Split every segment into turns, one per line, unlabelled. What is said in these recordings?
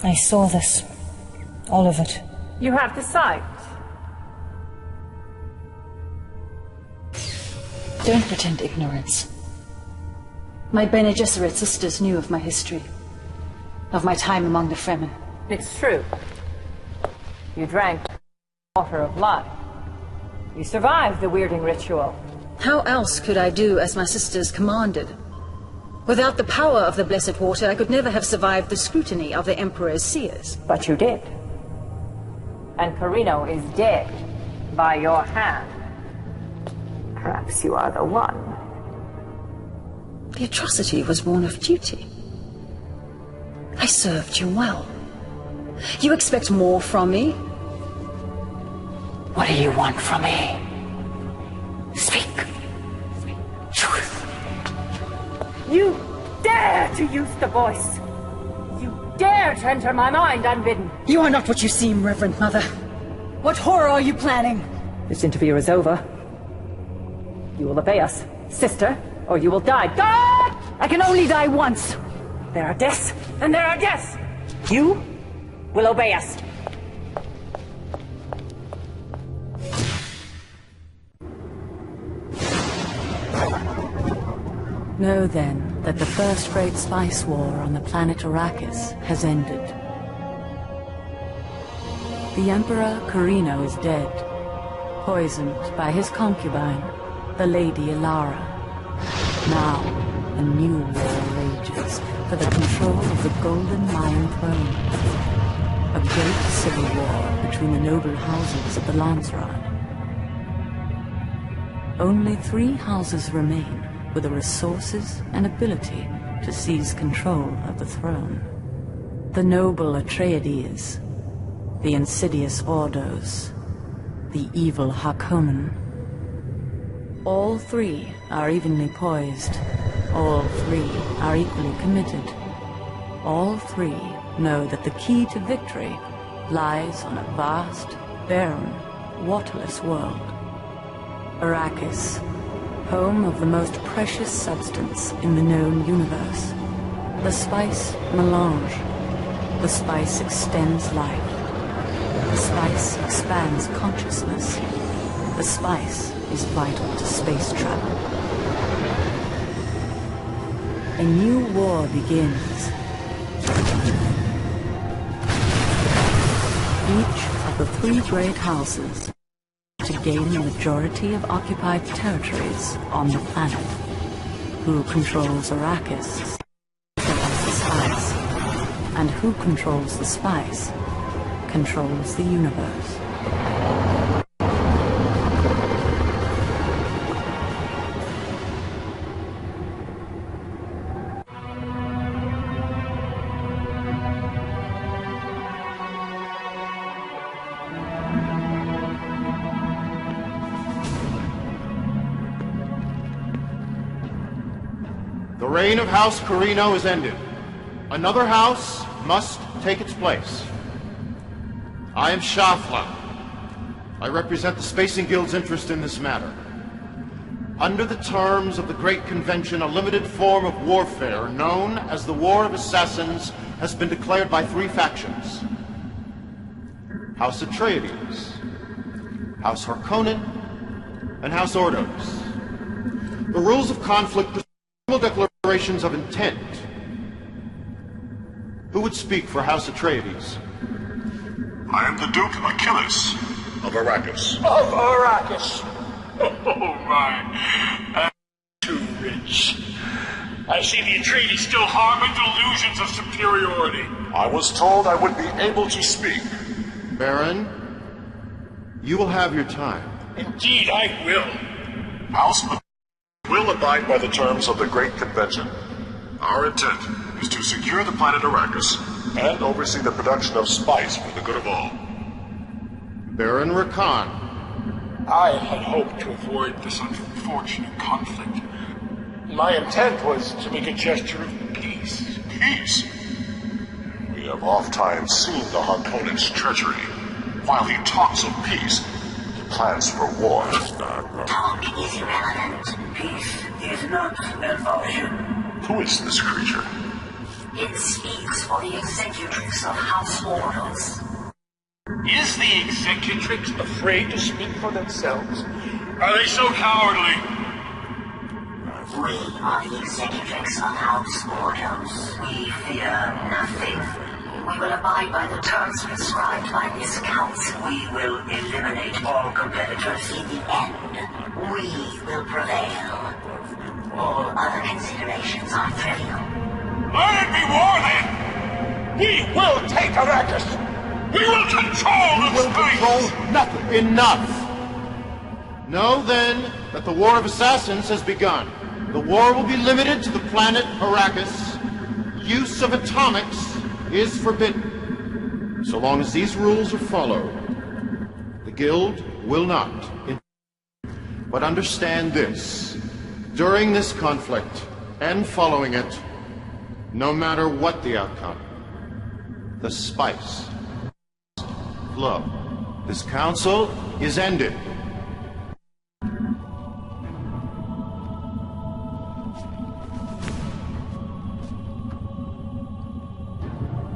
I saw this. All of it.
You have the sight.
Don't pretend ignorance. My Bene Gesserit sisters knew of my history. Of my time among the Fremen.
It's true. You drank water of life. You survived the weirding ritual.
How else could I do as my sisters commanded? Without the power of the blessed water, I could never have survived the scrutiny of the Emperor's seers.
But you did. And Carino is dead by your hand. Perhaps you are the one.
The atrocity was born of duty. I served you well. You expect more from me? What do you want from me? Speak. Truth.
You dare to use the voice! You dare to enter my mind unbidden!
You are not what you seem, Reverend Mother. What horror are you planning?
This interview is over. You will obey us, sister, or you will die. God! I can only die once. There are deaths, and there are deaths. You will obey us.
Know then that the first great spice war on the planet Arrakis has ended. The Emperor Carino is dead, poisoned by his concubine, the Lady Ilara. Now, a new war rages for the control of the Golden Lion Throne. A great civil war between the noble houses of the Landsraad. Only 3 houses remain with the resources and ability to seize control of the throne. The noble Atreides, the insidious Ordos, the evil Harkonnen. All 3 are evenly poised. All 3 are equally committed. All 3 know that the key to victory lies on a vast, barren, waterless world. Arrakis, home of the most precious substance in the known universe. The spice melange. The spice extends life. The spice expands consciousness. The spice is vital to space travel. A new war begins. Each of the 3 great houses to gain the majority of occupied territories on the planet. Who controls Arrakis? The spice. And who controls the spice controls the universe.
The reign of House Carino is ended. Another house must take its place. I am Shafla. I represent the Spacing Guild's interest in this matter. Under the terms of the Great Convention, a limited form of warfare known as the War of Assassins has been declared by 3 factions. House Atreides, House Harkonnen, and House Ordos. The rules of conflict are declarations of intent. Who would speak for House Atreides?
I am the Duke Achilles of Arrakis.
Of Arrakis! Oh my, I'm too rich. I see the Atreides still harbor delusions of superiority.
I was told I would be able to speak.
Baron, you will have your time.
Indeed, I will.
House will abide by the terms of the Great Convention. Our intent is to secure the planet Arrakis and oversee the production of spice for the good of all.
Baron Rakan.
I had hoped to avoid this unfortunate conflict. My intent was to make a gesture of peace.
Peace? We have oft-times seen the Harkonnen's treachery. While he talks of peace, he plans for war.
Talk is irrelevant. Peace is not an option.
Who is this creature?
It speaks for the executrix of House Mortals.
Is the executrix afraid to speak for themselves? Are they so cowardly?
We are the executrix of House Mortals. We fear nothing. We will abide by the terms prescribed by this council. We will eliminate all competitors in the end. We will prevail. All other considerations are trivial.
Let it be war, then! We will take Arrakis! We will control the space!
Control nothing. Enough! Know, then, that the War of Assassins has begun. The war will be limited to the planet Arrakis. Use of atomics is forbidden. So long as these rules are followed, the Guild will not. But understand this. During this conflict, and following it, no matter what the outcome, the spice flow. This council is ended.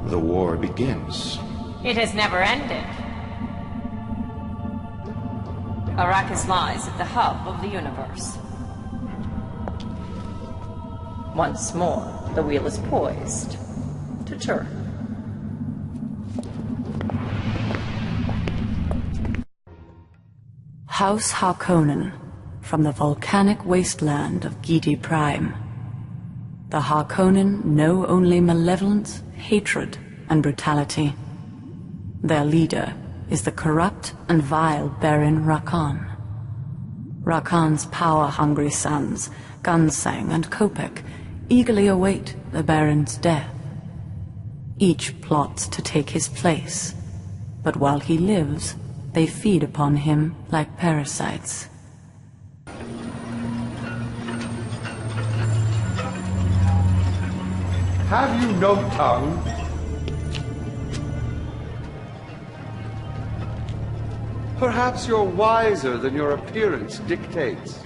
The war begins.
It has never ended. Arrakis lies at the hub of the universe. Once more, the wheel is poised to turn.
House Harkonnen, from the volcanic wasteland of Gidi Prime. The Harkonnen know only malevolence, hatred, and brutality. Their leader is the corrupt and vile Baron Harkonnen. Harkonnen's power-hungry sons, Gunsang and Copec, eagerly await the Baron's death. Each plots to take his place, but while he lives, they feed upon him like parasites.
Have you no tongue? Perhaps you're wiser than your appearance dictates.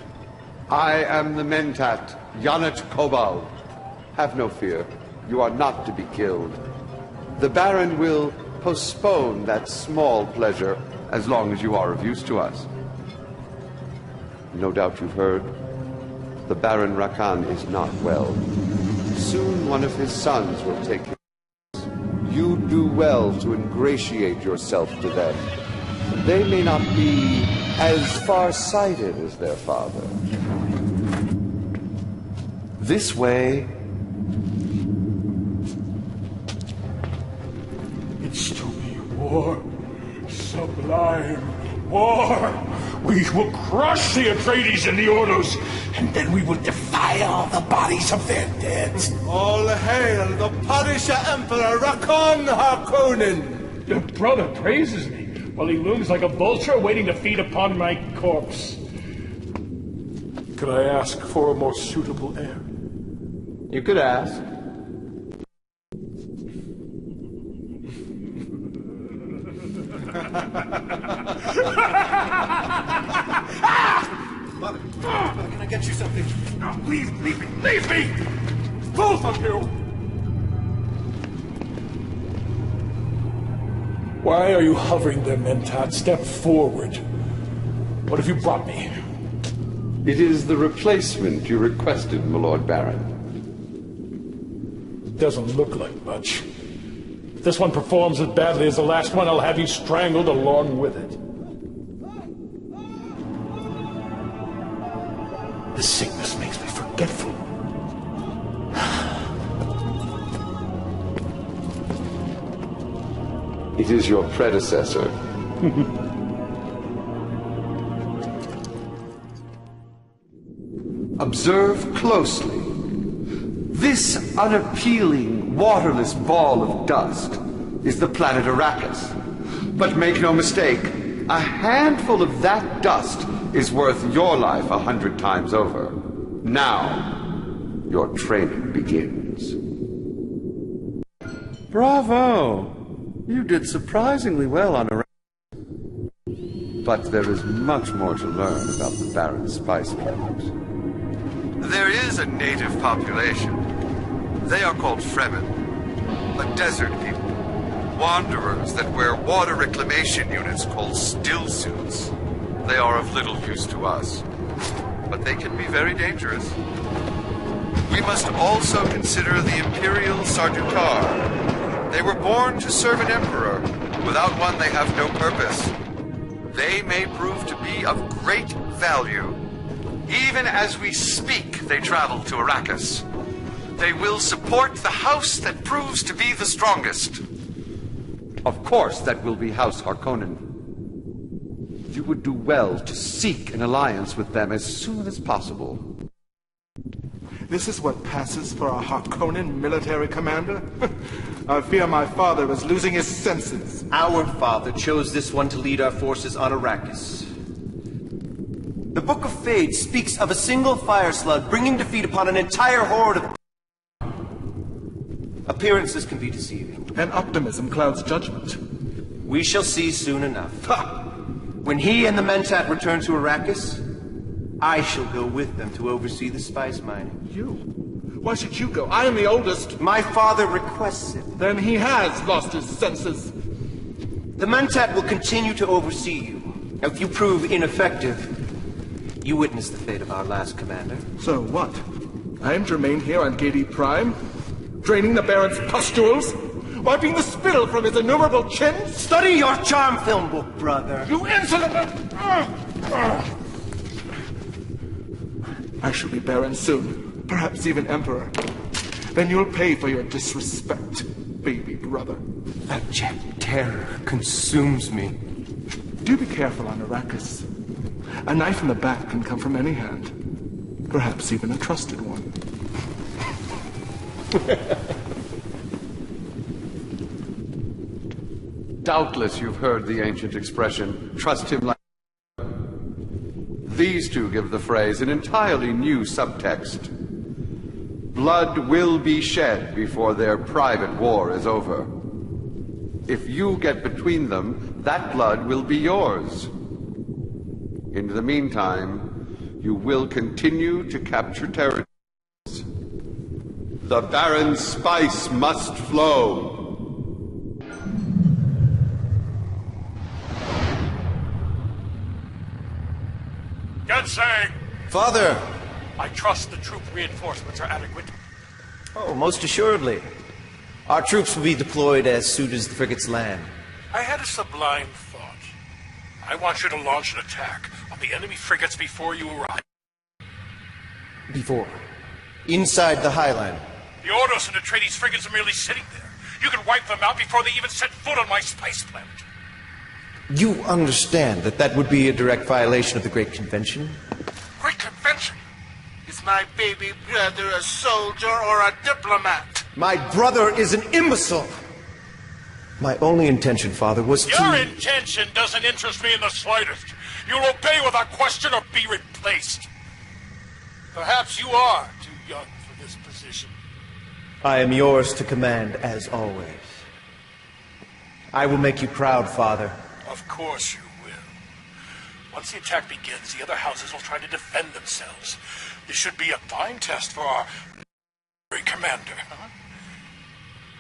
I am the Mentat, Yanat Kobal. Have no fear. You are not to be killed. The Baron will postpone that small pleasure as long as you are of use to us. No doubt you've heard. The Baron Harkonnen is not well. Soon one of his sons will take his place. You do well to ingratiate yourself to them. They may not be as far-sighted as their father. This way.
It's to be war. Sublime war. We will crush the Atreides and the Ordos, and then we will defile the bodies of their dead.
All hail the Punisher Emperor Rakon Harkonnen!
Your brother praises me, while he looms like a vulture waiting to feed upon my corpse. Could I ask for a more suitable heir?
You could ask.
Mother, can I get you something?
No, leave me! Both of you! Why are you hovering there, Mentat? Step forward. What have you brought me?
It is the replacement you requested, my Lord Baron.
Doesn't look like much. If this one performs as badly as the last one, I'll have you strangled along with it. The sickness makes me forgetful.
It is your predecessor. Observe closely. This unappealing, waterless ball of dust is the planet Arrakis. But make no mistake, a handful of that dust is worth your life 100 times over. Now, your training begins. Bravo! You did surprisingly well on Arrakis. But there is much more to learn about the Baron's spice planets. There is a native population. They are called Fremen. a desert people. Wanderers that wear water reclamation units called still suits. They are of little use to us, but they can be very dangerous. We must also consider the Imperial Sardaukar. They were born to serve an emperor. Without one, they have no purpose. They may prove to be of great value. Even as we speak, they travel to Arrakis. They will support the house that proves to be the strongest. Of course, that will be House Harkonnen. You would do well to seek an alliance with them as soon as possible.
This is what passes for a Harkonnen military commander? I fear my father is losing his senses.
Our father chose this one to lead our forces on Arrakis. The Book of Fate speaks of a single fire slug bringing defeat upon an entire horde of... Appearances can be deceiving.
And optimism clouds judgment.
We shall see soon enough. Ha! When he and the Mentat return to Arrakis, I shall go with them to oversee the spice mining.
You? Why should you go? I am the oldest.
My father requests it.
Then he has lost his senses.
The Mentat will continue to oversee you. If you prove ineffective, you witness the fate of our last commander.
So what? I am to remain here on Gedi Prime? Draining the Baron's pustules? Wiping the spittle from his innumerable chins?
Study your charm film book, brother.
You insolent... I shall be Baron soon. Perhaps even Emperor. Then you'll pay for your disrespect, baby brother.
Abject terror consumes me.
Do be careful on Arrakis. A knife in the back can come from any hand. Perhaps even a trusted one.
Doubtless you've heard the ancient expression, trust him like... These two give the phrase an entirely new subtext. Blood will be shed before their private war is over. If you get between them, that blood will be yours. In the meantime, you will continue to capture territories. The Baron's spice must flow.
Gensei!
Father!
I trust the troop reinforcements are adequate.
Oh, most assuredly. Our troops will be deployed as soon as the frigates land.
I had a sublime thought. I want you to launch an attack on the enemy frigates before you arrive.
Before? Inside the Highline.
The Ordos and Atreides frigates are merely sitting there. You can wipe them out before they even set foot on my spice planet.
You understand that that would be a direct violation of the Great Convention?
Great Convention?
Is my baby brother a soldier or a diplomat?
My brother is an imbecile! My only intention, Father, was to...
Your intention doesn't interest me in the slightest. You'll obey without question or be replaced. Perhaps you are too young for this position.
I am yours to command, as always. I will make you proud, Father.
Of course you will. Once the attack begins, the other houses will try to defend themselves. This should be a fine test for our commander.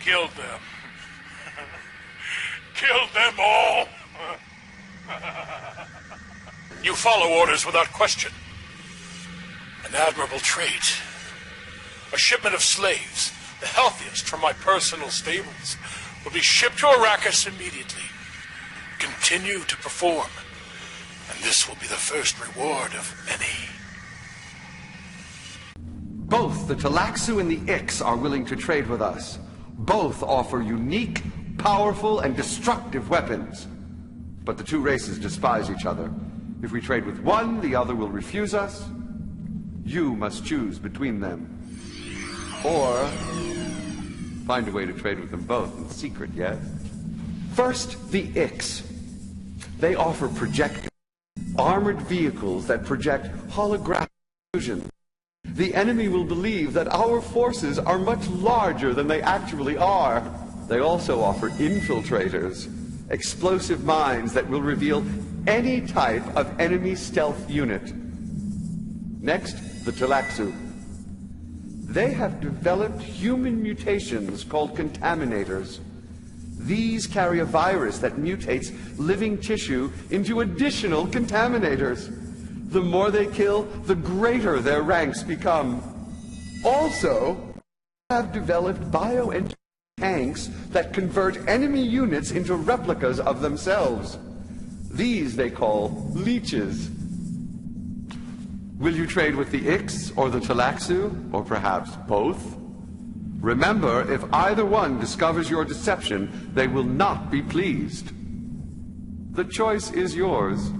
Kill them. Kill them all. You follow orders without question. An admirable trait. A shipment of slaves, the healthiest from my personal stables, will be shipped to Arrakis immediately. Continue to perform, and this will be the first reward of many.
Both the Talaxu and the Ix are willing to trade with us. Both offer unique, powerful, and destructive weapons. But the two races despise each other. If we trade with one, the other will refuse us. You must choose between them. Or find a way to trade with them both in secret, yes? First, the Ix. They offer projectors, armored vehicles that project holographic illusion. The enemy will believe that our forces are much larger than they actually are. They also offer infiltrators, explosive mines that will reveal any type of enemy stealth unit. Next, the Talaxu. They have developed human mutations called contaminators. These carry a virus that mutates living tissue into additional contaminators. The more they kill, the greater their ranks become. Also, they have developed bioengineered tanks that convert enemy units into replicas of themselves. These they call leeches. Will you trade with the Ix or the Talaxu, or perhaps both? Remember, if either one discovers your deception, they will not be pleased. The choice is yours.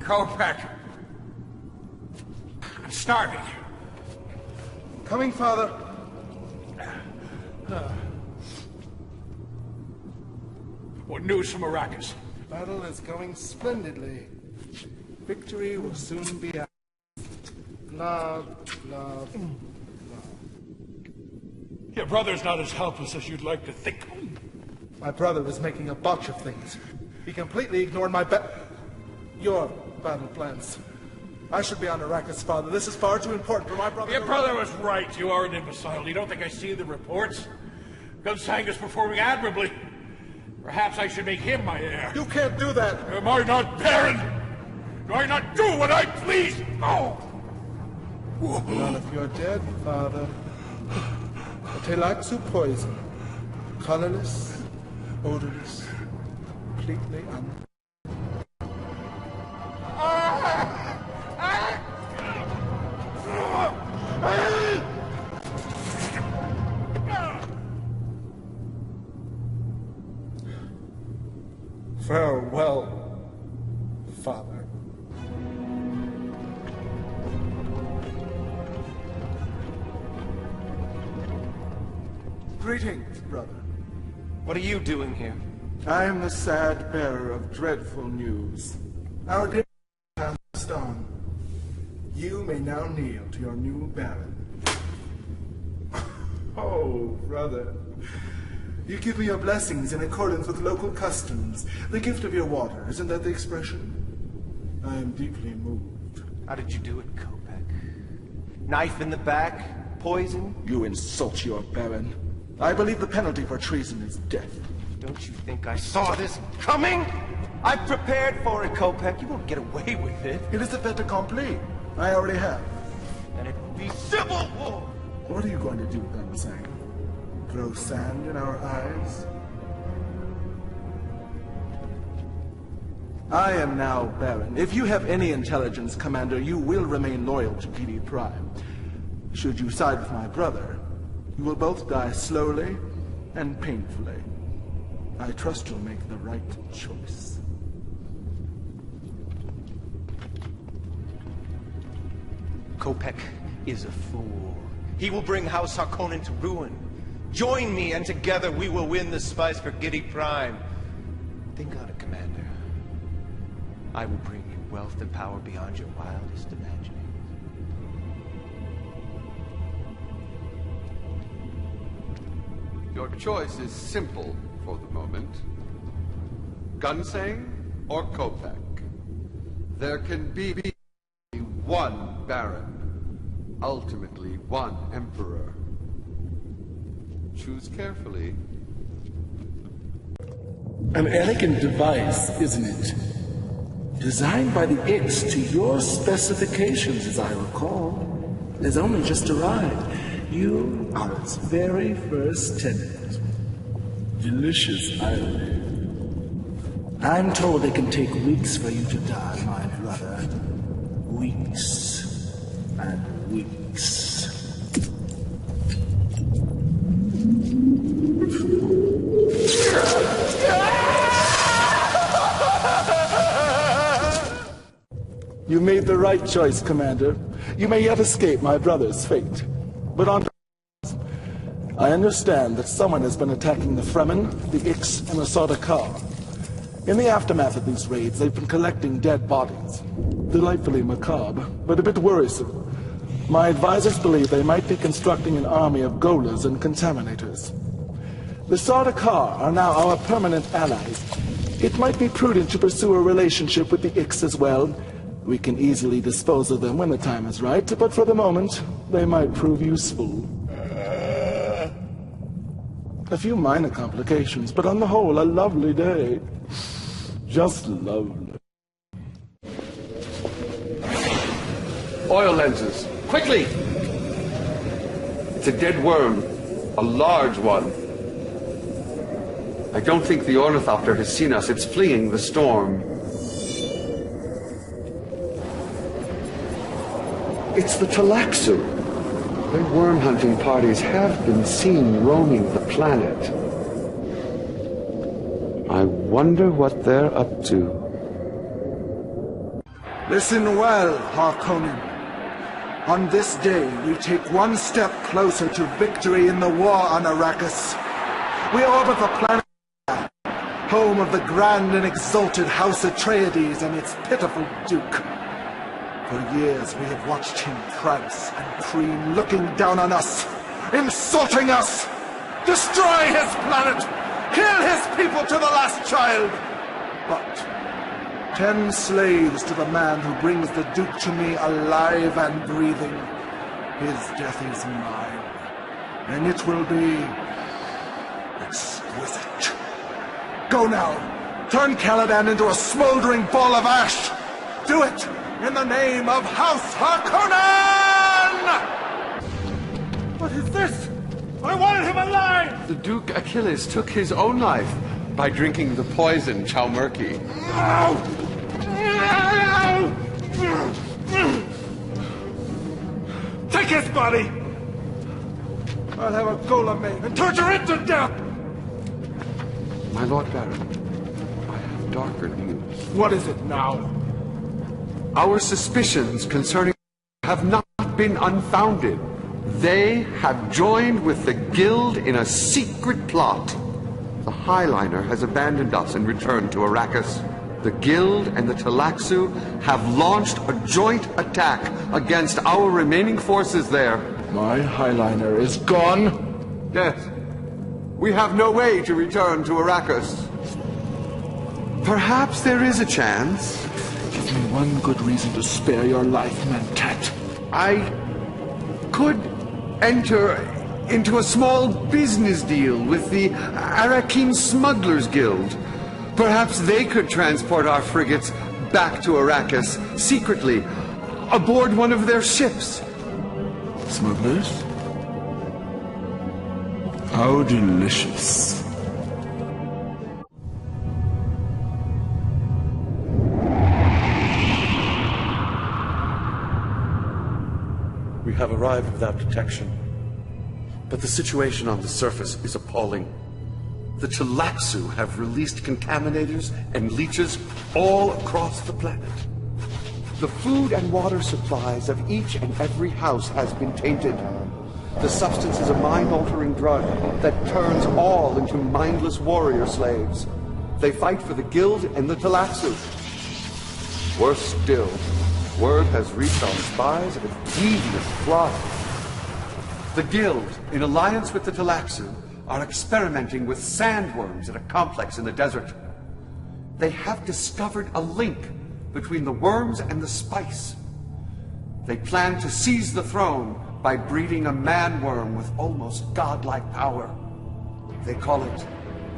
Copec! I'm starving.
Coming, Father.
What news from Arrakis?
Battle is going splendidly. Victory will soon be ours. Blah, blah, blah.
Your brother's not as helpless as you'd like to think.
My brother was making a botch of things. He completely ignored your battle plans. I should be on Arrakis, Father. This is far too important for my brother.
Your brother was right. You are an imbecile. You don't think I see the reports? Gunsang is performing admirably. Perhaps I should make him my heir.
You can't do that.
Am I not Baron? Do I not do what I please? Oh!
None of you're dead, Father. A Telaxu poison. Colorless, odorless, completely Farewell, Father. Greetings, brother.
What are you doing here?
I am the sad bearer of dreadful news. Our day has passed on. You may now kneel to your new Baron. Oh, brother. You give me your blessings in accordance with local customs. The gift of your water, isn't that the expression? I am deeply moved.
How did you do it, Copec? Knife in the back? Poison?
You insult your Baron. I believe the penalty for treason is death.
Don't you think I saw this coming? I prepared for it, Copec. You won't get away with it.
It is a fait accompli. I already have.
And it will be civil war!
What are you going to do, Gunsang? Throw sand in our eyes? I am now Baron. If you have any intelligence, Commander, you will remain loyal to GD Prime. Should you side with my brother, you will both die slowly and painfully. I trust you'll make the right choice.
Copec is a fool. He will bring House Harkonnen to ruin. Join me, and together we will win the spice for Giddy Prime. Think on it, Commander. I will bring you wealth and power beyond your wildest imaginings.
Your choice is simple for the moment. Gunsang or Copec. There can be one Baron, ultimately one Emperor. Choose carefully.
An elegant device, isn't it? Designed by the Ix to your specifications, as I recall. Has only just arrived. You are its very first tenant. Delicious irony. I'm told it can take weeks for you to die, my brother. Weeks and weeks.
You made the right choice, Commander. You may yet escape my brother's fate. But on I understand that someone has been attacking the Fremen, the Ix, and the Sardaukar. In the aftermath of these raids, they've been collecting dead bodies. Delightfully macabre, but a bit worrisome. My advisors believe they might be constructing an army of Golas and Contaminators. The Sardaukar are now our permanent allies. It might be prudent to pursue a relationship with the Ix as well. We can easily dispose of them when the time is right, but for the moment, they might prove useful. A few minor complications, but on the whole, a lovely day. Just lovely.
Oil lenses, quickly! It's a dead worm, a large one. I don't think the ornithopter has seen us. It's fleeing the storm. It's the Talaxu. Their worm-hunting parties have been seen roaming the planet. I wonder what they're up to.
Listen well, Harkonnen. On this day, we take one step closer to victory in the war on Arrakis. We orbit the planet, home of the grand and exalted House Atreides and its pitiful Duke. For years, we have watched him prance and preen, looking down on us, insulting us, destroy his planet, kill his people to the last child. But 10 slaves to the man who brings the Duke to me alive and breathing. His death is mine, and it will be exquisite. Go now. Turn Caladan into a smoldering ball of ash. Do it in the name of House Harkonnen! What is this? I wanted him alive!
The Duke Achilles took his own life by drinking the poison Chaumurki.
Take his body! I'll have a golem made and torture it to death!
My Lord Baron, I have darker news.
What is it now?
Our suspicions concerning have not been unfounded. They have joined with the Guild in a secret plot. The Highliner has abandoned us and returned to Arrakis. The Guild and the Talaxu have launched a joint attack against our remaining forces there.
My Highliner is gone?
Yes. We have no way to return to Arrakis. Perhaps there is a chance.
Give me one good reason to spare your life, Mentat.
I could enter into a small business deal with the Arrakeen Smugglers Guild. Perhaps they could transport our frigates back to Arrakis secretly, aboard one of their ships.
Smugglers? How delicious.
We have arrived without detection, but the situation on the surface is appalling. The Talaxu have released contaminators and leeches all across the planet. The food and water supplies of each and every house has been tainted. The substance is a mind-altering drug that turns all into mindless warrior slaves. They fight for the Guild and the Talaxu. Worse still, word has reached our spies of a devious plot. The Guild, in alliance with the Talaxu, are experimenting with sandworms at a complex in the desert. They have discovered a link between the worms and the spice. They plan to seize the throne by breeding a man-worm with almost godlike power. They call it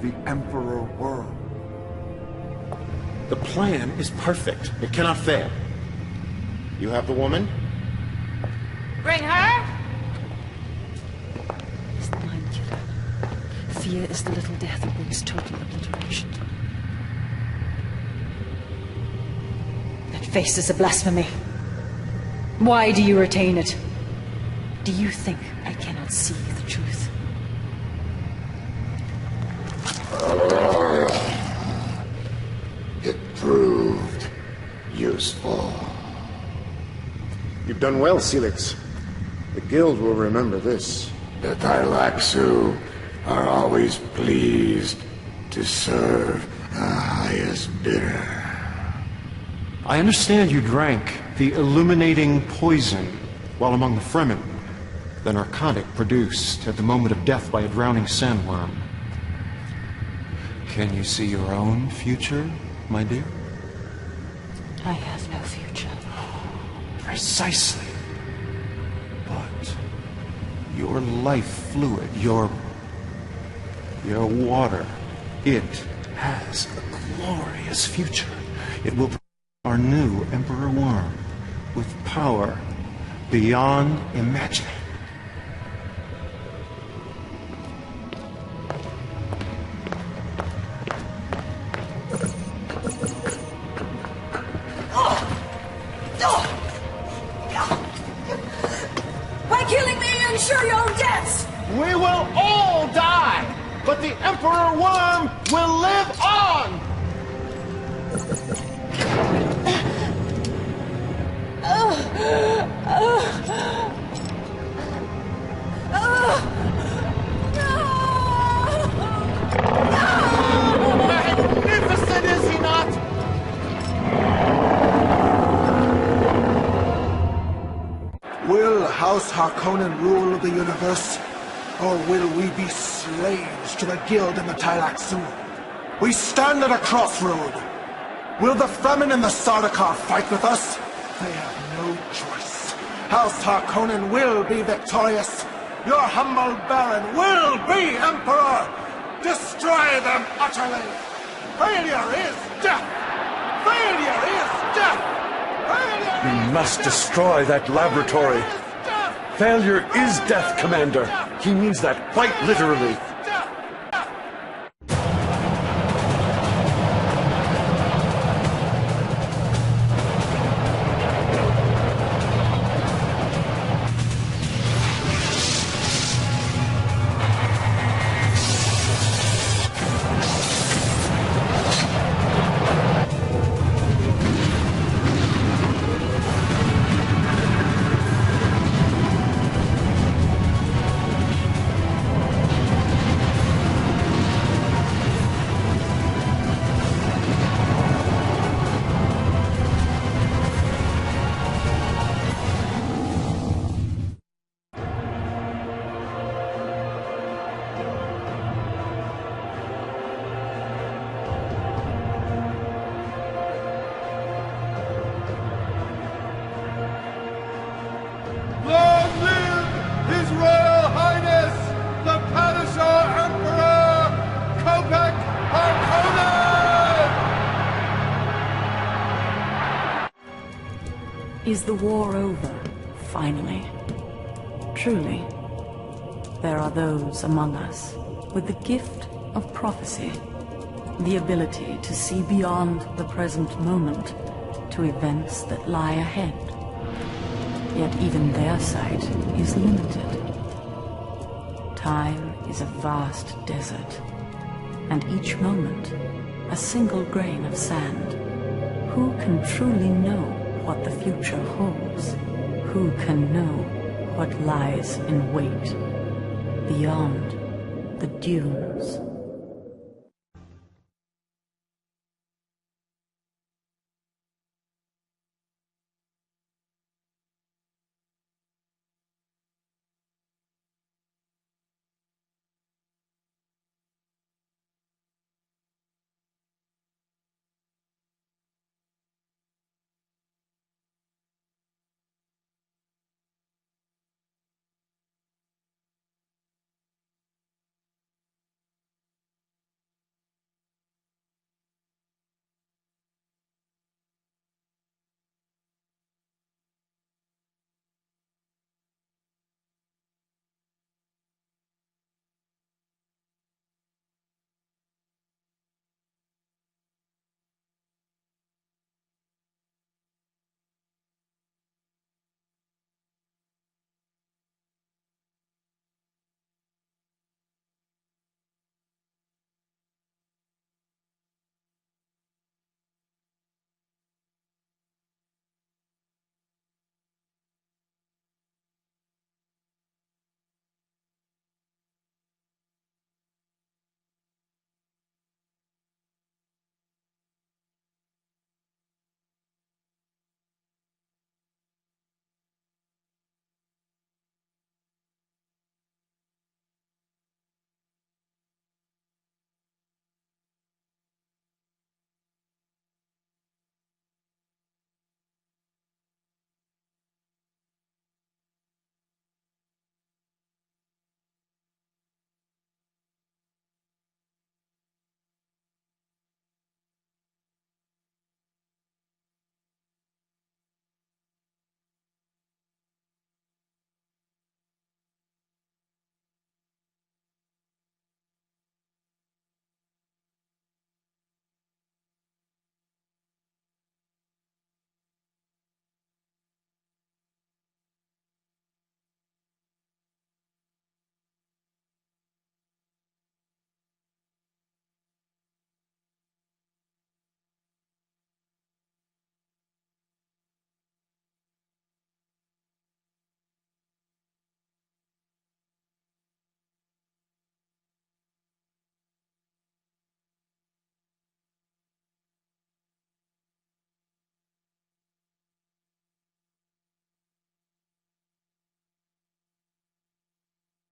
the Emperor Worm.
The plan is perfect. It cannot fail. You have the woman?
Bring her!
It's the mind killer. Fear is the little death that brings total obliteration.
That face is a blasphemy. Why do you retain it?
Do you think I cannot see the truth?
It proved useful.
You've done well, Celix. The Guild will remember this.
The Talaxu are always pleased to serve the highest bidder.
I understand you drank the illuminating poison while among the Fremen, the narcotic produced at the moment of death by a drowning sandworm. Can you see your own future, my dear?
I have no future.
Precisely. But your life fluid, your water, it has a glorious future. It will provide our new Emperor Worm with power beyond imagining.
By killing me, you ensure your own deaths!
We will all die, but the Emperor Worm will live on! Magnificent, is he not?
Will House Harkonnen rule the universe? Or will we be slaves to the Guild and the Tleilaxu? We stand at a crossroad. Will the Fremen and the Sardaukar fight with us? They have no choice. House Harkonnen will be victorious. Your humble Baron will be Emperor. Destroy them utterly. Failure is death. Failure is death.
We must destroy that laboratory. Failure is death, Commander. He means that quite literally.
Is the war over, finally? Truly, there are those among us with the gift of prophecy, the ability to see beyond the present moment to events that lie ahead. Yet even their sight is limited. Time is a vast desert, and each moment a single grain of sand. Who can truly know what the future holds? Who can know what lies in wait beyond the dunes?